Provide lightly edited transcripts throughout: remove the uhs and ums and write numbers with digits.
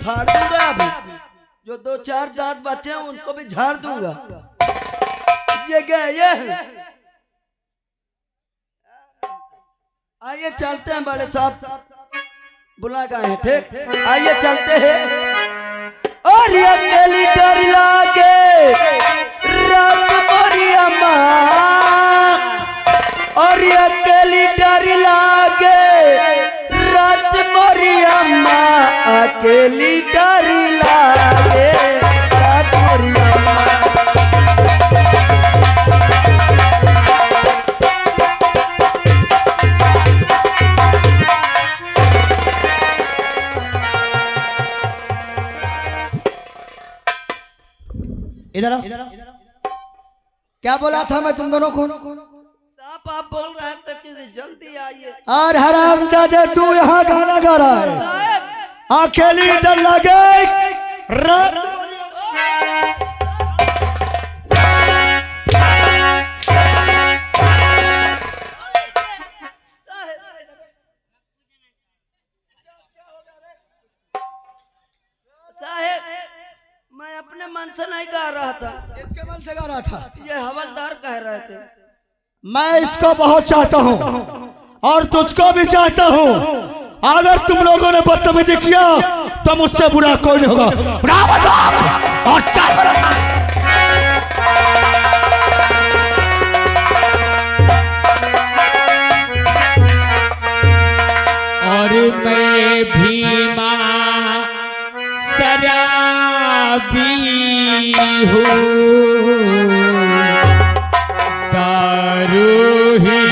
फाड़ दूंगा अभी। जो 2-4 दांत बचे हैं उनको भी झाड़ दूंगा। ये क्या ये? आइए चलते हैं बड़े साहब, बुला गए हैं। ठीक, आइए चलते हैं। और ये अकेली डर लागे रात मोरी अम्मा, और ये अकेली डर लागे रात मोरी अम्मा, अकेली डर लागे रात मोरी अम्मा। इधर क्या बोला था मैं तुम दोनों को? आप बोल रहे थे कि जल्दी आइए। और हरामजादे तू यहाँ गाना गा रहा है, अकेली डर लगे रात। साहेब मैं अपने मन से नहीं गा रहा था। किसके मन से गा रहा था? ये हवलदार कह रहे थे। मैं इसको बहुत चाहता हूँ और तुझको भी चाहता हूँ। अगर तुम लोगों ने बदतमीजी किया तो मुझसे बुरा कोई नहीं होगा। और मैं भीमा शराबी हूँ, दारू ही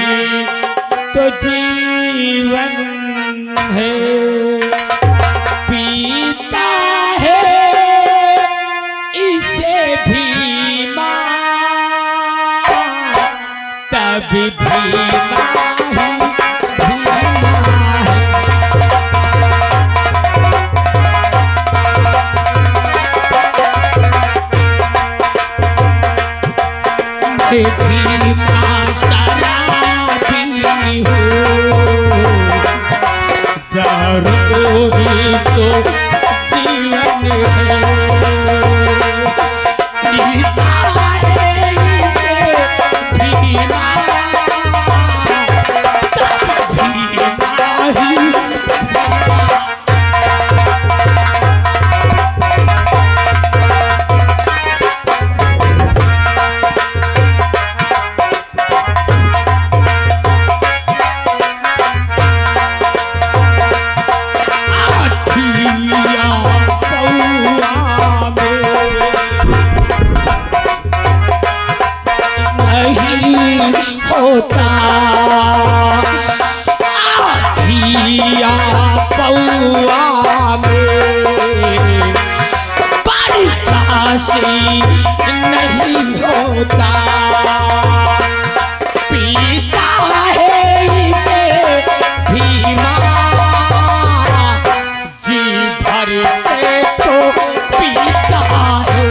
तो जीवन है, पीता है इसे भीमा, तभी भीमा भीमा शराबी हूँ, दारू ही तो जीवन है, पीता है इसे भीमा, भीमा ही होता आधिया पौआ में, बारिका से नहीं होता, पीता है इसे भीमा, जी भरते तो पीता है।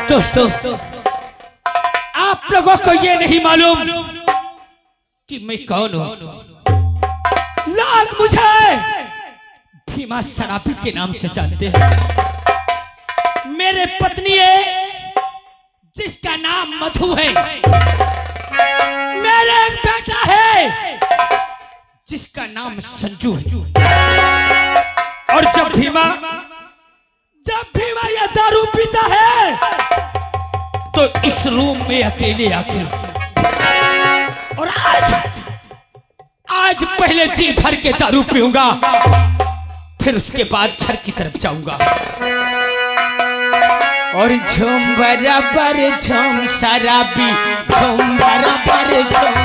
दोस्तों, आप लोगों को ये नहीं मालूम कि मैं कौन हूं। लोग मुझे भीमा शराबी के नाम से जानते हैं। मेरे पत्नी है जिसका नाम मधु है, मेरे एक बेटा है जिसका नाम संजू है। और जब भीमा यह दारू पीता है तो इस रूम में अकेले आके, और आज पहले जी भर के दारू पीऊंगा, फिर उसके बाद घर की तरफ जाऊंगा। और झूम बराबर झूम शराबी, झूम बराबर झूम,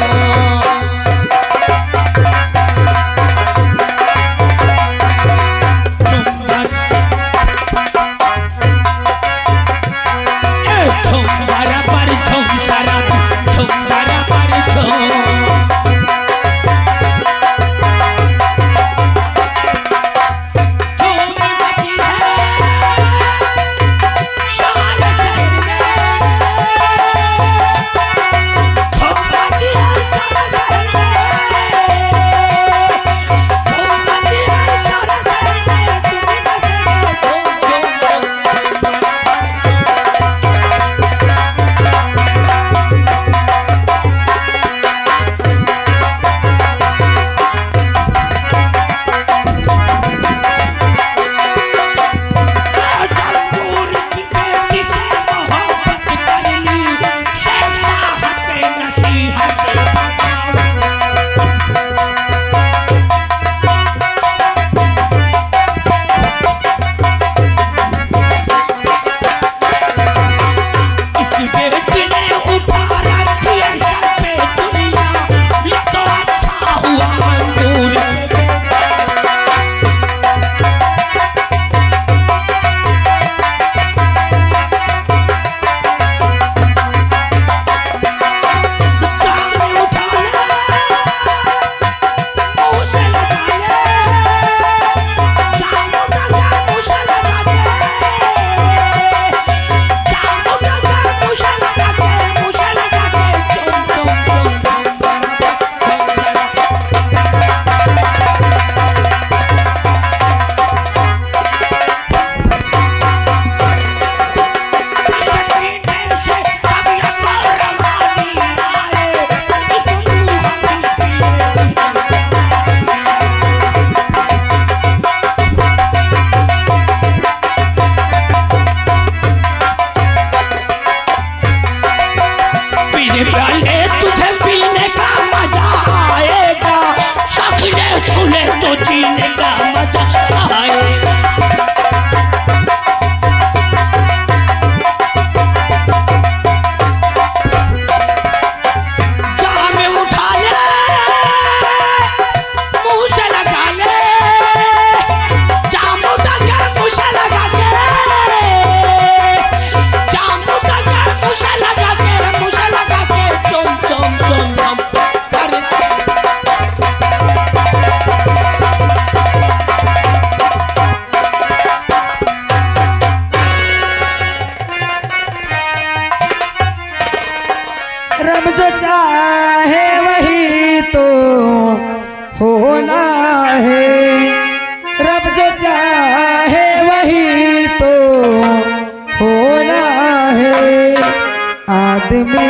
आदमी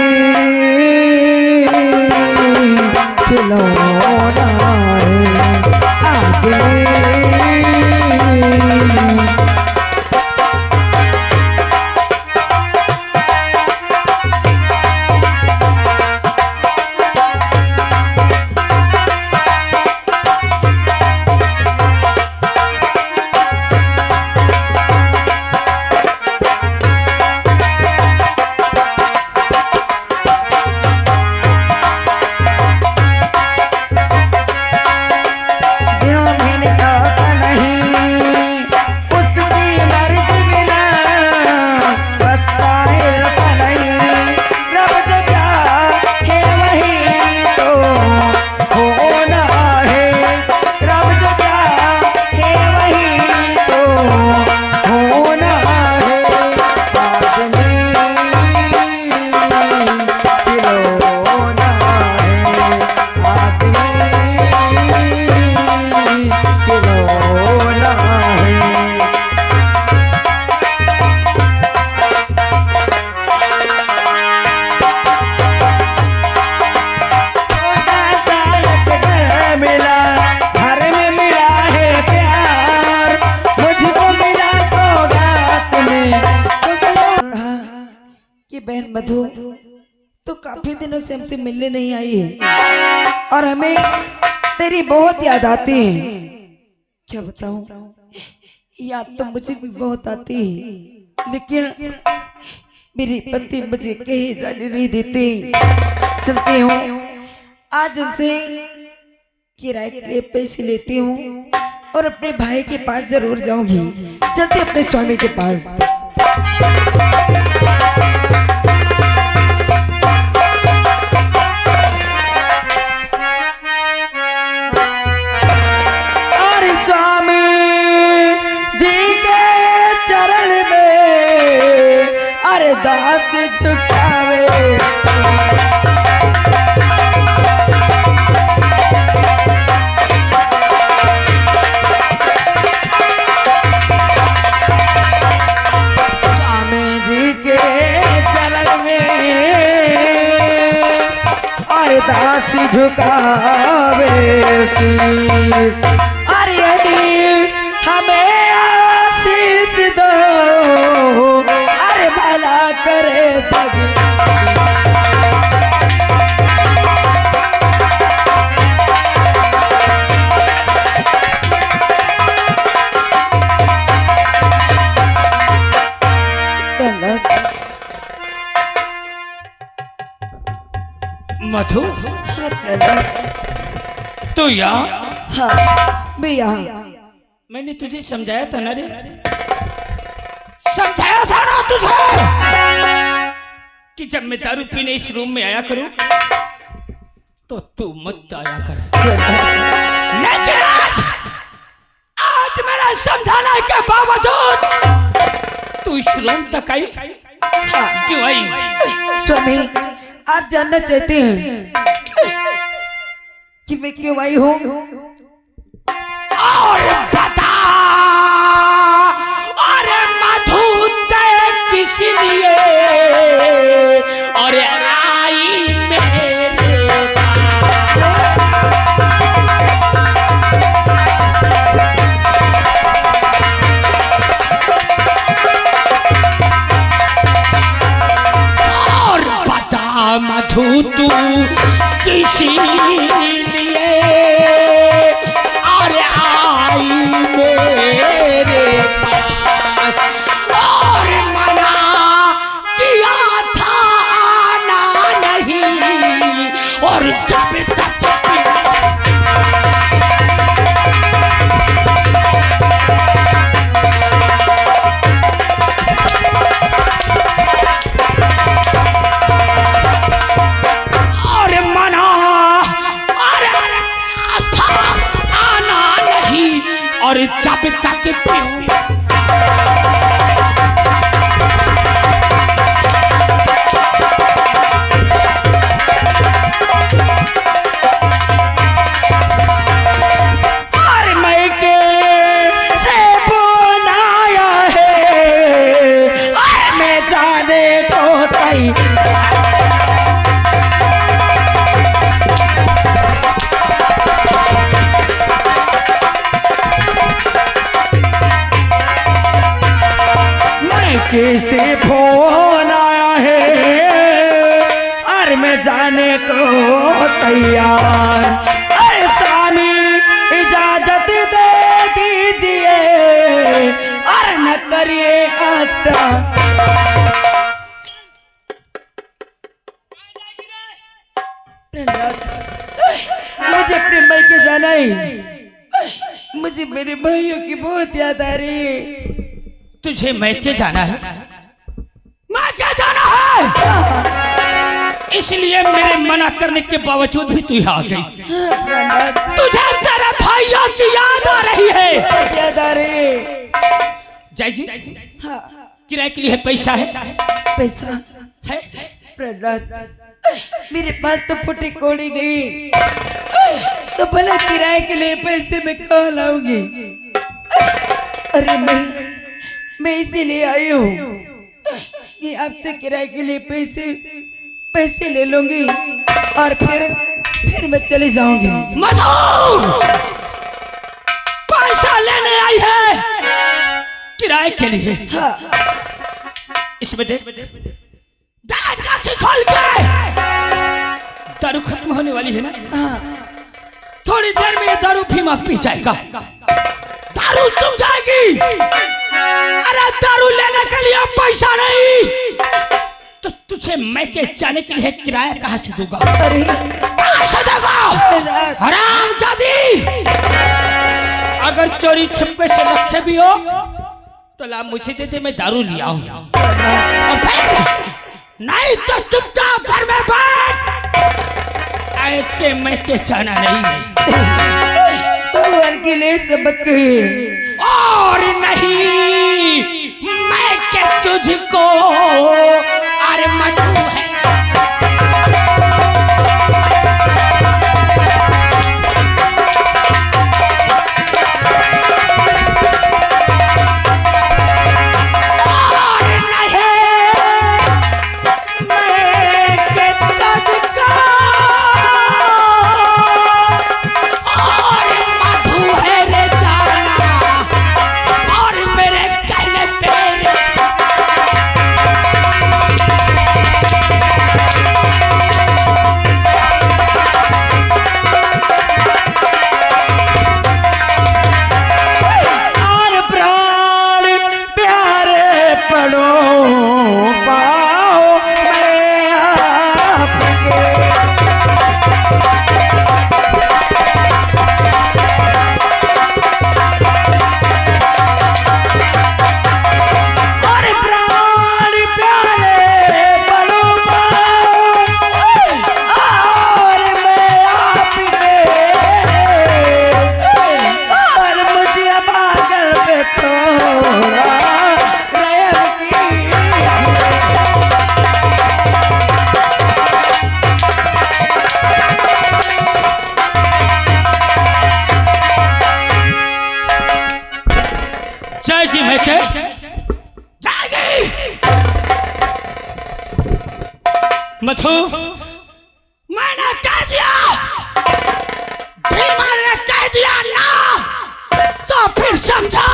खिलौना है आदमी। बहन मधु तो काफी दिनों से हमसे मिलने नहीं आई है और हमें तेरी बहुत याद आती है। क्या बताऊं, याद तो मुझे भी बहुत आती है, लेकिन मेरे पति मुझे कहीं जाने नहीं देते। चलती हूँ, आज उनसे किराए के लिए पैसे लेती हूँ और अपने भाई के पास जरूर जाऊंगी। चलते अपने स्वामी के पास। दास झुकावे स्वामी जी के चरण में और दास झुकावे शीश। अरे हमें आशीष दो भला करे जग। मधु तू यहाँ? हाँ मैं यहाँ। मैंने तुझे समझाया था ना रे, समझाया था ना तुझे कि जब मैं दारू पीने इस रूम में आया करूं तो तू मत आया कर। लेकिन आज मेरा समझाने के बावजूद तू इस रूम तक आई। क्यों आई? स्वामी आप जानना चाहते हैं कि मैं क्यों आई हूँ? और बता। अरे मधु ते किस लिए और आई मेरे और बता मधु तू किसी लिए और आई मेरे पास और मना किया था आना नहीं और जब तक और मना अरे कैसे फोन आया है और मैं जाने को तैयार। अरे स्वामी इजाजत दे दीजिए और न करिए आता। मुझे अपने मायके जाना है। मुझे मेरे भाइयों की बहुत याद आ रही है। तुझे मैके जाना है? मैके जाना है, इसलिए मेरे मना करने के बावजूद भी तू यहाँ आ गई। तुझे तेरे भाइयों की याद आ रही है? याद आ रही है। जाएगी? हाँ। किराए के लिए पैसा है? पैसा है? प्रहलाद, मेरे पास तो फुटी कोड़ी नहीं, तो भला किराए के लिए पैसे में कहाँ लाऊंगी? अरे मैं इसीलिए आई हूँ कि आपसे किराए के लिए पैसे ले लूंगी और फिर मैं चली जाऊंगी। मधु, पैसा लेने आई है किराए के लिए? हाँ। इसमें देख, खोल के दारू खत्म होने वाली है ना? हाँ। थोड़ी देर में ये दारू भीमा पी जाएगा, दारू चुक जाएगी। अरे दारू लेने के लिए पैसा नहीं तो तुझे मैके जाने के लिए किराया कहाँ से दूंगा? अरे कहाँ से दूंगा? हरामजादी, अगर चोरी छुपके से रखे भी हो तो ला मुझे दे दे, मैं दारू लिया हूँ। नहीं तो चुपचाप घर में बैठ, ऐसे मैके जाना नहीं। भगवान के लिए सबक कही। और नहीं, मैं के तुझको अरे मधु है। मधु, मैंने कह दिया, भीमा ने कह दिया ना, तो फिर समझो।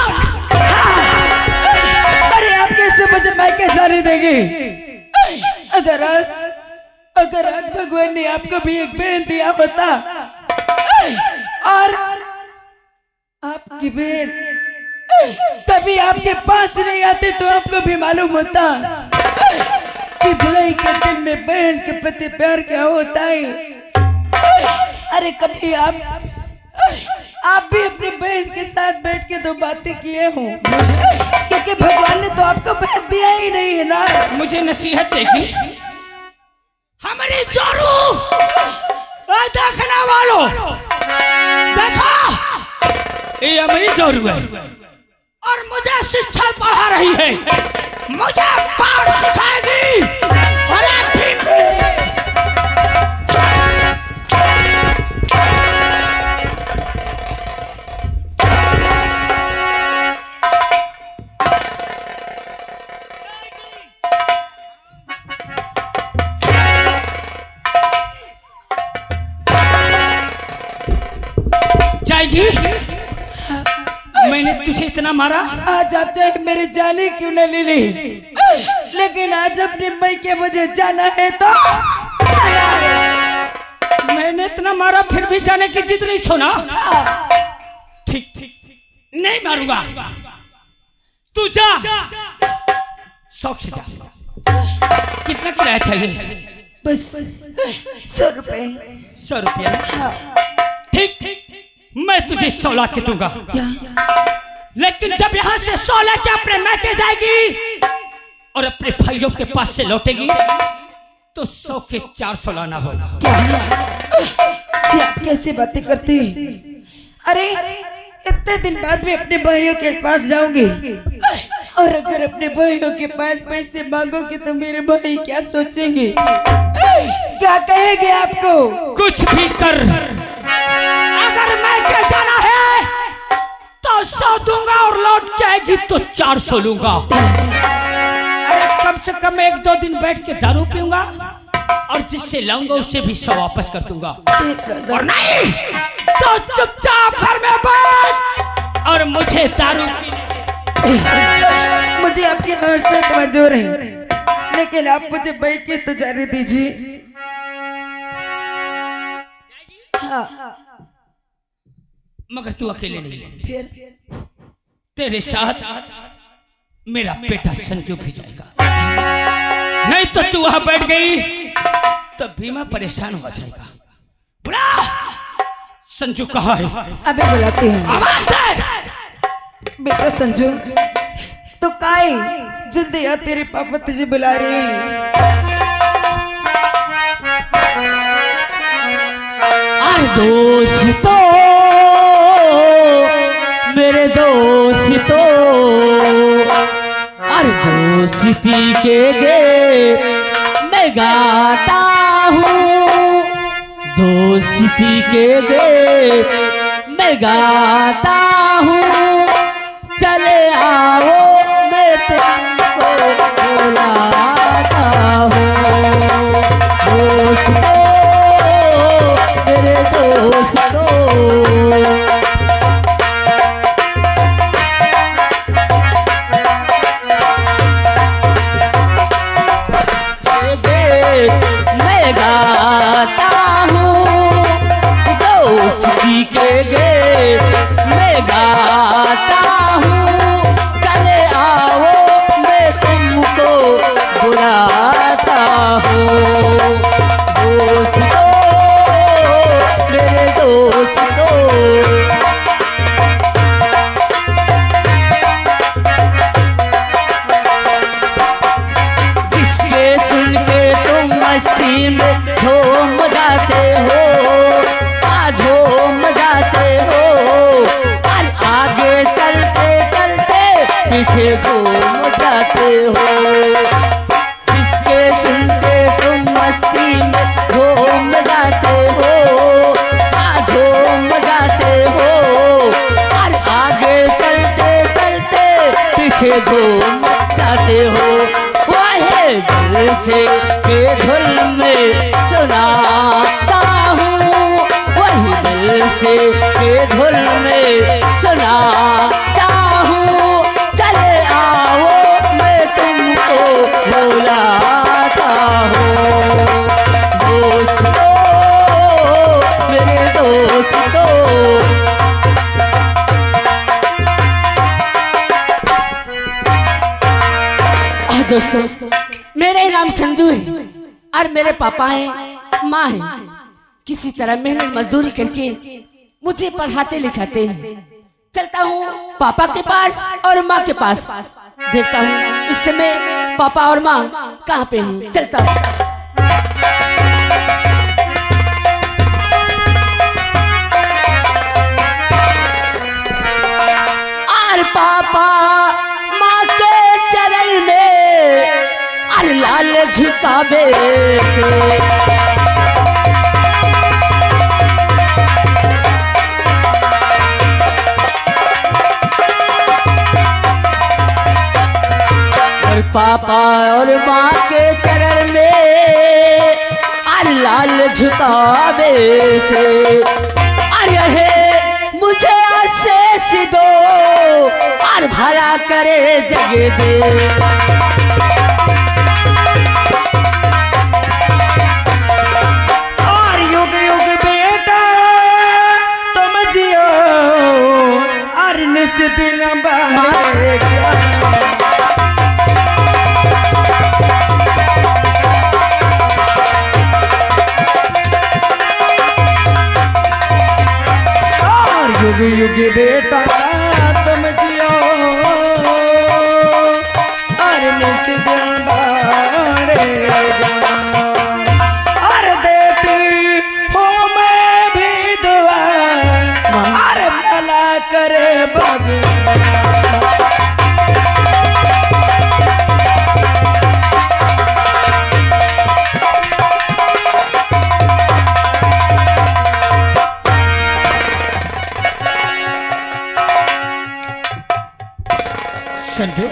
अरे आप कैसे मुझे मैके जाने देंगे? अगर आज भगवान ने आपको भी एक बहन दिया होता और आपकी बहन कभी आपके पास नहीं आती तो आपको भी मालूम होता कि भाई के दिल में बहन के प्रति प्यार क्या होता है। अरे कभी आप भी अपनी बहन के साथ बैठ के दो बातें किए हो, क्योंकि भगवान ने तो आपको बहन दिया ही नहीं है ना। मुझे नसीहत देगी हमारी जोरू, देखने वालों देखा, ये हमारी जोरू है और मुझे शिक्षा पढ़ा रही है, मुझे पाठ सिखाएगी। अरे जाएगी? मैंने तुझे इतना इतना मारा? आज आप चाहे मेरी जाने क्यों न ले ली, लेकिन आज अपने मई के मुझे जाना है तो जाना है। मैंने इतना मारा फिर भी जाने की जिद नहीं छोड़ा। ठीक नहीं मारूंगा, तू जा, शौक से जा। कितना किराया चाहिए? बस 100 रुपए। 100 रुपया? हाँ। ठीक, मैं तुझे 100 लाख के दूंगा, क्या? लेकिन जब यहाँ से 100 लाख के अपने मैके जाएगी और अपने भाइयों के पास से लौटेगी तो 100 के 400 लाना होगा। क्या जी, आप कैसे बातें करते हैं? अरे इतने दिन बाद भी अपने भाइयों के पास जाऊंगी, और अगर अपने भाइयों के पास पैसे मांगोगे तो मेरे भाई क्या सोचेंगे, क्या कहेंगे आपको? कुछ भी कर, अगर मैं के जाना है तो 100 दूंगा और लौट के आएगी तो 400 लूंगा। अरे कम से कम 1-2 दिन बैठ के दारू पीऊंगा और जिससे लाऊंगा उससे भी 100 वापस कर दूंगा, और नहीं तो चुपचाप घर में बैठ और मुझे दारू मुझे आपकी हर से मंजूर है, लेकिन आप मुझे बैठ के तो जाने दीजिए। हाँ। मगर तू अकेले नहीं, फिर तेरे साथ मेरा बेटा संजू भी जाएगा। नहीं तो तू वहां बैठ गई तो भीमा परेशान हो जाएगा। बुला, संजू कहाँ है? अभी बुलाते हैं। आवाज दे। बेटा संजू तो काई जल्दी आ, तेरे पापा तुझे बुला रहे हैं। अरे दोस्तों, मेरे दोस्तों, अरे दोस्ती के गे मैं गाता हूँ, दोस्ती के गे मैं गाता हूँ, चले आओ मैं तुमको बुलाता हूँ। दोस्तों, मेरे दोस्तों, मैं गाता हूँ, दोस्ती के गे मैं गाता हूँ, चले आओ मैं तुमको बुलाता हूँ। दोस्तों, मेरे दोस्तों, जिसके सुन के तुम मस्ती में झूम जाते हो, झूम जाते हो, और आगे चलते चलते पीछे घूम जाते हो। जिसके सुन के तुम मस्ती में घूम जाते हो, झूम जाते हो, और आगे चलते चलते पीछे घूम जाते हो। वही दिल से के धुल में सुनाता हूँ, वही दिल से के धुल में सुनाता हूँ, चले आओ मैं तुमको बुलाता हूँ। दोस्तों, मेरे दोस्तों, दोस्तों, मेरा नाम संजू है और मेरे पापा हैं, माँ है। किसी तरह मेहनत मजदूरी करके मुझे पढ़ाते लिखाते हैं। चलता हूँ पापा के पास और माँ के पास, देखता हूँ इस समय पापा और माँ कहाँ पे हैं। चलता हूँ। और पापा माँ के चरण में और लाल झुकावे से पापा और माँ के चरण में और लाल झुकावे से, अरे मुझे आशीष दो और भला करे जग दे। और युग युग बेटा तुम जियो और निस दिन बढ़ेगा। युग युग बेटा तुम जियो और निस दिन बढ़ेगा। और देती हूँ मैं भी दुआ और भला करे भगवान। संजू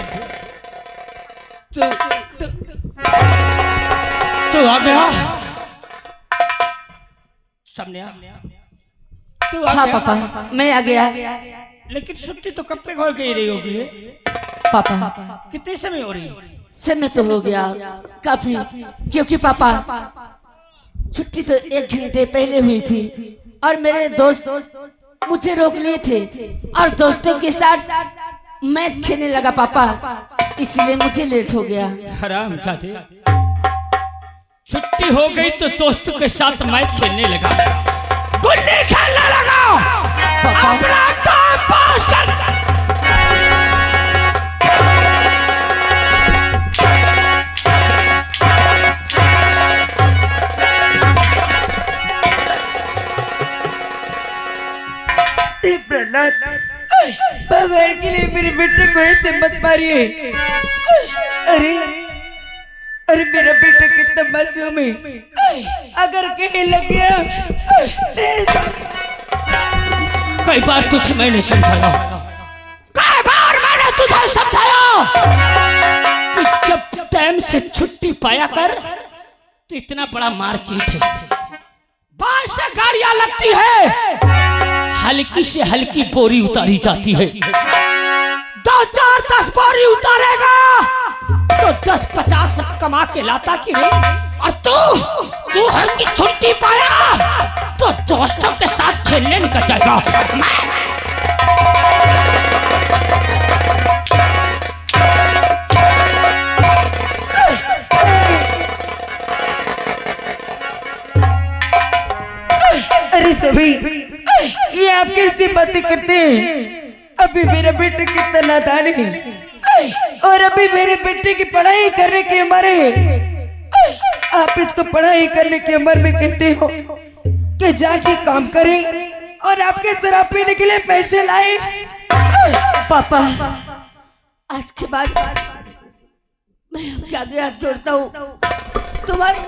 तू आ गया सामने। तू आ हाँ गया? पापा मैं आ गया। लेकिन छुट्टी तो कब तक हो गई रही होगी? पापा कितने समय हो रही है? समय तो हो गया काफी, क्योंकि पापा छुट्टी तो 1 घंटे पहले हुई थी और मेरे दोस्त मुझे रोक लिए थे और दोस्तों के साथ मैच खेलने लगा पापा, इसलिए मुझे लेट हो गया। हराम जाते, छुट्टी हो गई तो दोस्तों के साथ मैच खेलने लगा, गुल्ली खेलने लगा। अपना काम पास कर। भगवान के लिए मेरे बेटे को ऐसे मत मारिए। अरे अरे मेरा बेटा कितना मासूम है, अगर कहीं लग गया। कई बार तुझे मैंने समझाया, कई बार मैंने तुझे समझाया कि जब टाइम से छुट्टी पाया कर तो इतना बड़ा मार्केट है, बाहर से गाड़ियां लगती है, हल्की से हल्की बोरी उतारी जाती है। 2 4 10 बोरी उतारेगा तो 10-50 कमा के लाता कि नहीं। और तू है कि छुट्टी पाया तो दोस्तों के साथ खेलने निकल जाएगा। अरे सभी ये आप कैसी बातें करते हैं? अभी मेरा बेटा कितना नादान है और अभी मेरे बेटे की पढ़ाई करने की उम्र है। आप इसको पढ़ाई करने की उम्र में कहते हो कि जाके काम करें और आपके शराब पीने के लिए पैसे लाए। पापा आज के बाद मैं आपके आगे हाथ जोड़ता हूँ, तुम्हारे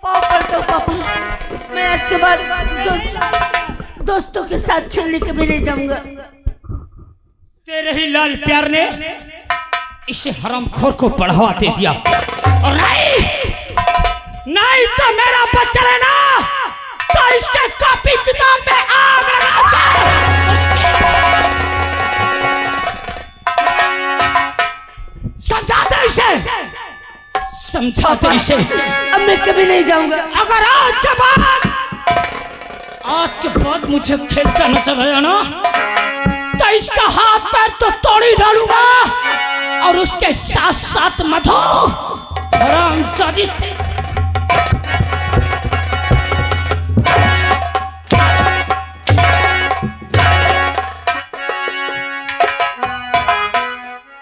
पाँव पड़ता हूँ पापा। मैं आज के बाद दोस्तों के साथ खेलने के भी नहीं जाऊंगा। तेरे ही लाल प्यार ने इसे हरामखोर को बढ़ावा दे दिया। और नहीं तो मेरा बच्चा है ना, तो इसके कॉपी किताब में आग लगा। समझाते इसे, समझाते इसे। अब मैं कभी नहीं जाऊंगा। अगर आज के बाद मुझे खेलता नजर आया ना तो इसका हाथ पैर तो तोड़ ही डालूंगा और उसके साथ साथ मधु हरामजादी।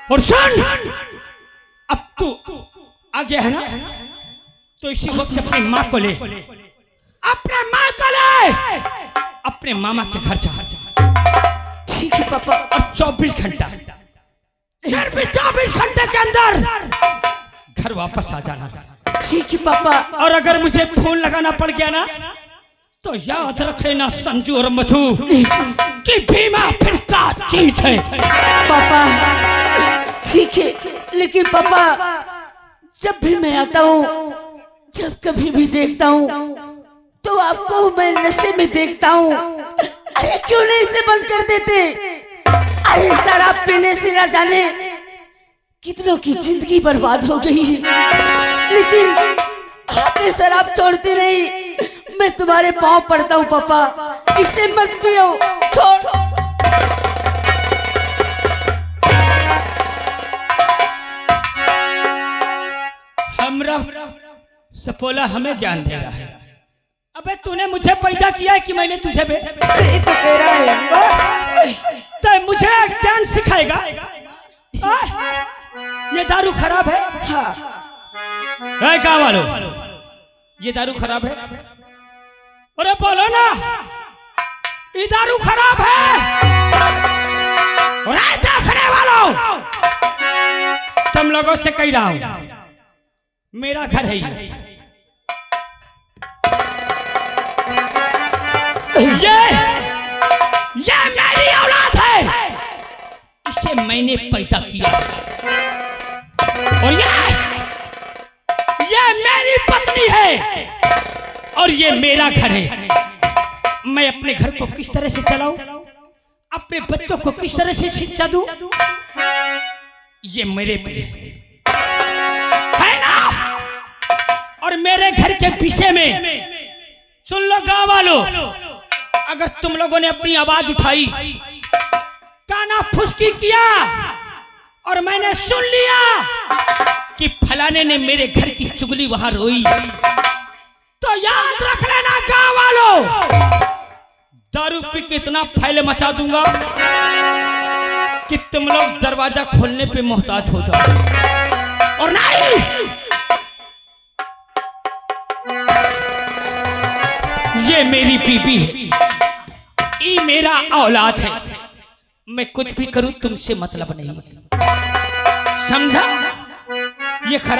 और सुन, अब तू आ गया है ना, तो इसी वक्त अपनी माँ को ले, अपने माँ को ले, अपने मामा के घर जा। ठीक है पापा। और 24 घंटा, सिर्फ 24 घंटे के अंदर घर वापस आ जाना। ठीक है पापा। और अगर मुझे फोन लगाना पड़ गया ना तो याद रख लेना संजू और मधु कि भीमा फिर का चीज है। पापा ठीक है, लेकिन पापा जब भी मैं आता हूँ, जब कभी भी देखता हूँ तो आपको मैं नशे में देखता हूँ। अरे क्यों नहीं इसे बंद कर देते? अरे शराब पीने से न जाने कितनों की जिंदगी बर्बाद हो गई है, लेकिन आप ये शराब छोड़ते नहीं। मैं तुम्हारे पाँव पड़ता हूँ पापा, इसे मत पियो, छोड़। हमरा सपोला हमें ज्ञान दे रहा है। अबे तूने मुझे पैदा किया है कि मैंने तुझे सही तो कह रहा है। तो मुझे ज्ञान सिखाएगा? ये दारू खराब है। हाँ। कहाँ वालों, ये दारू खराब है? अरे बोलो ना, ये दारू खराब है। देखने वालों, तुम लोगों से कह रहा हूं, मेरा घर है ये मेरी औलाद है, इसे मैंने पैदा किया और ये मेरी पत्नी है और ये मेरा घर है। मैं अपने घर को किस तरह से चलाऊं, अपने बच्चों को किस तरह से शिक्षा दूं, ये मेरे पे है ना। और मेरे घर के पीछे में सुन लो गांव वालों, अगर तुम लोगों ने अपनी आवाज उठाई, काना फुसकी किया और मैंने सुन लिया कि फलाने ने मेरे घर की चुगली वहां रोई, तो याद रख लेना गांव वालों, दारू पी के इतना फैल मचा दूंगा कि तुम लोग दरवाजा खोलने पे मोहताज हो जाओ। और नहीं, ये मेरी बीबी है, ये मेरा औलाद है, मैं कुछ भी करूं तुमसे मतलब नहीं, समझा? ये खराब